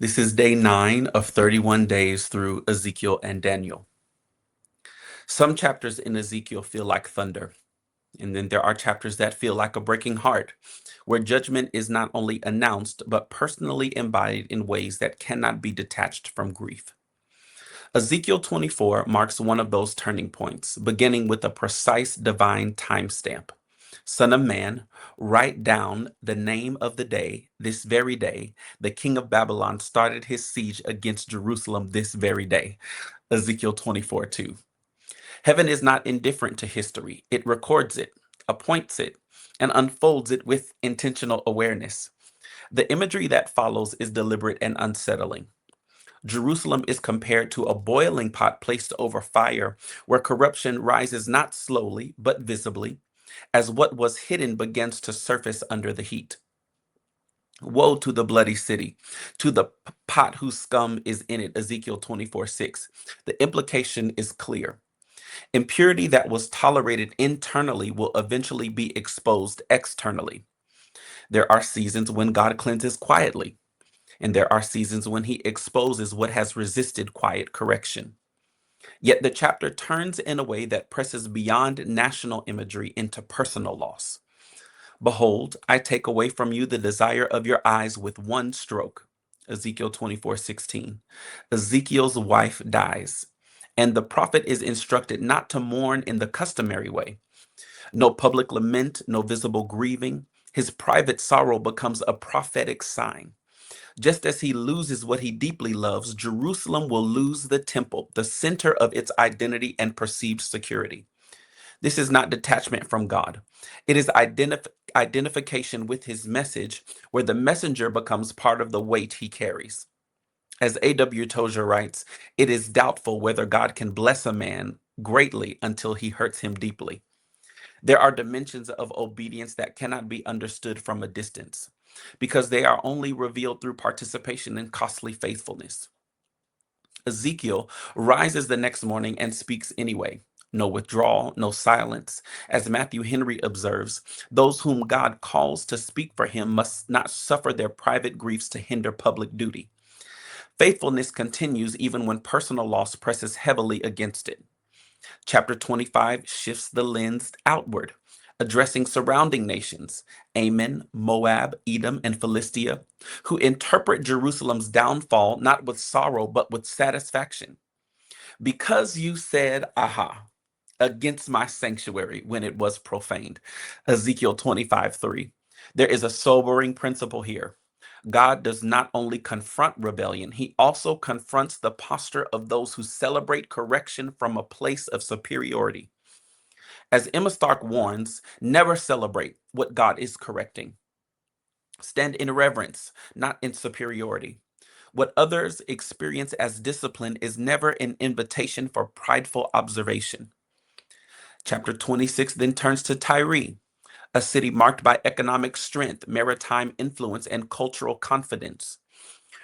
This is day 9 of 31 days through Ezekiel and Daniel. Some chapters in Ezekiel feel like thunder, and then there are chapters that feel like a breaking heart, where judgment is not only announced, but personally embodied in ways that cannot be detached from grief. Ezekiel 24 marks one of those turning points, beginning with a precise divine timestamp. Son of man, write down the name of the day, this very day, the king of Babylon started his siege against Jerusalem this very day. Ezekiel 24:2. Heaven is not indifferent to history, it records it, appoints it, and unfolds it with intentional awareness. The imagery that follows is deliberate and unsettling. Jerusalem is compared to a boiling pot placed over fire, where corruption rises not slowly, but visibly, as what was hidden begins to surface under the heat. Woe to the bloody city, to the pot whose scum is in it, Ezekiel 24:6. The implication is clear. Impurity that was tolerated internally will eventually be exposed externally. There are seasons when God cleanses quietly, and there are seasons when he exposes what has resisted quiet correction. Yet the chapter turns in a way that presses beyond national imagery into personal loss. Behold, I take away from you the desire of your eyes with one stroke. Ezekiel 24:16. Ezekiel's wife dies, and the prophet is instructed not to mourn in the customary way. No public lament, no visible grieving. His private sorrow becomes a prophetic sign. Just as he loses what he deeply loves, Jerusalem will lose the temple, the center of its identity and perceived security. This is not detachment from God. It is identification with his message, where the messenger becomes part of the weight he carries. As A.W. Tozer writes, it is doubtful whether God can bless a man greatly until he hurts him deeply. There are dimensions of obedience that cannot be understood from a distance, because they are only revealed through participation in costly faithfulness. Ezekiel rises the next morning and speaks anyway. No withdrawal, no silence. As Matthew Henry observes, those whom God calls to speak for him must not suffer their private griefs to hinder public duty. Faithfulness continues even when personal loss presses heavily against it. Chapter 25 shifts the lens outward, addressing surrounding nations, Ammon, Moab, Edom, and Philistia, who interpret Jerusalem's downfall not with sorrow but with satisfaction. Because you said, aha, against my sanctuary when it was profaned. Ezekiel 25:3. There is a sobering principle here. God does not only confront rebellion, he also confronts the posture of those who celebrate correction from a place of superiority. As Emma Stark warns, never celebrate what God is correcting. Stand in reverence, not in superiority. What others experience as discipline is never an invitation for prideful observation. Chapter 26 then turns to Tyre, a city marked by economic strength, maritime influence, and cultural confidence.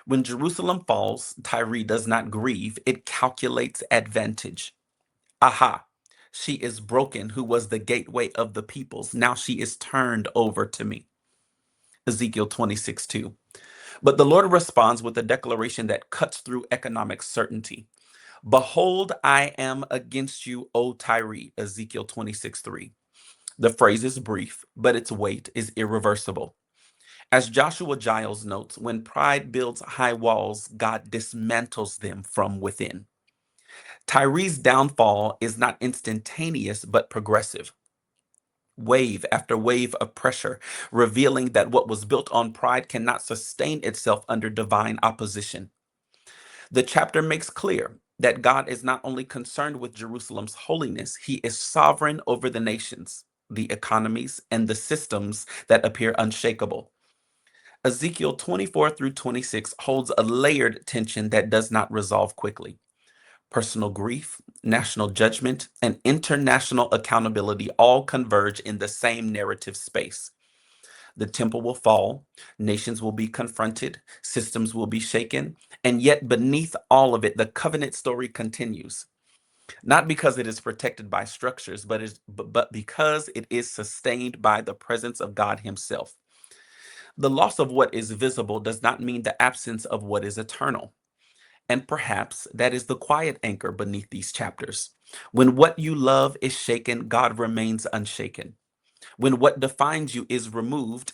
When Jerusalem falls, Tyre does not grieve, it calculates advantage. Aha, she is broken, who was the gateway of the peoples. Now she is turned over to me. Ezekiel 26:2. But the Lord responds with a declaration that cuts through economic certainty. Behold, I am against you, O Tyre. Ezekiel 26:3. The phrase is brief, but its weight is irreversible. As Joshua Giles notes, when pride builds high walls, God dismantles them from within. Tyre's downfall is not instantaneous, but progressive. Wave after wave of pressure, revealing that what was built on pride cannot sustain itself under divine opposition. The chapter makes clear that God is not only concerned with Jerusalem's holiness, he is sovereign over the nations, the economies, and the systems that appear unshakable. Ezekiel 24 through 26 holds a layered tension that does not resolve quickly. Personal grief, national judgment, and international accountability all converge in the same narrative space. The temple will fall, nations will be confronted, systems will be shaken, and yet beneath all of it, the covenant story continues. Not because it is protected by structures, but because it is sustained by the presence of God Himself. The loss of what is visible does not mean the absence of what is eternal. And perhaps that is the quiet anchor beneath these chapters. When what you love is shaken, God remains unshaken. When what defines you is removed,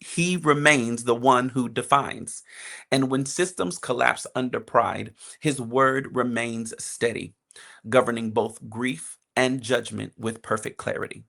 he remains the one who defines. And when systems collapse under pride, his word remains steady, governing both grief and judgment with perfect clarity.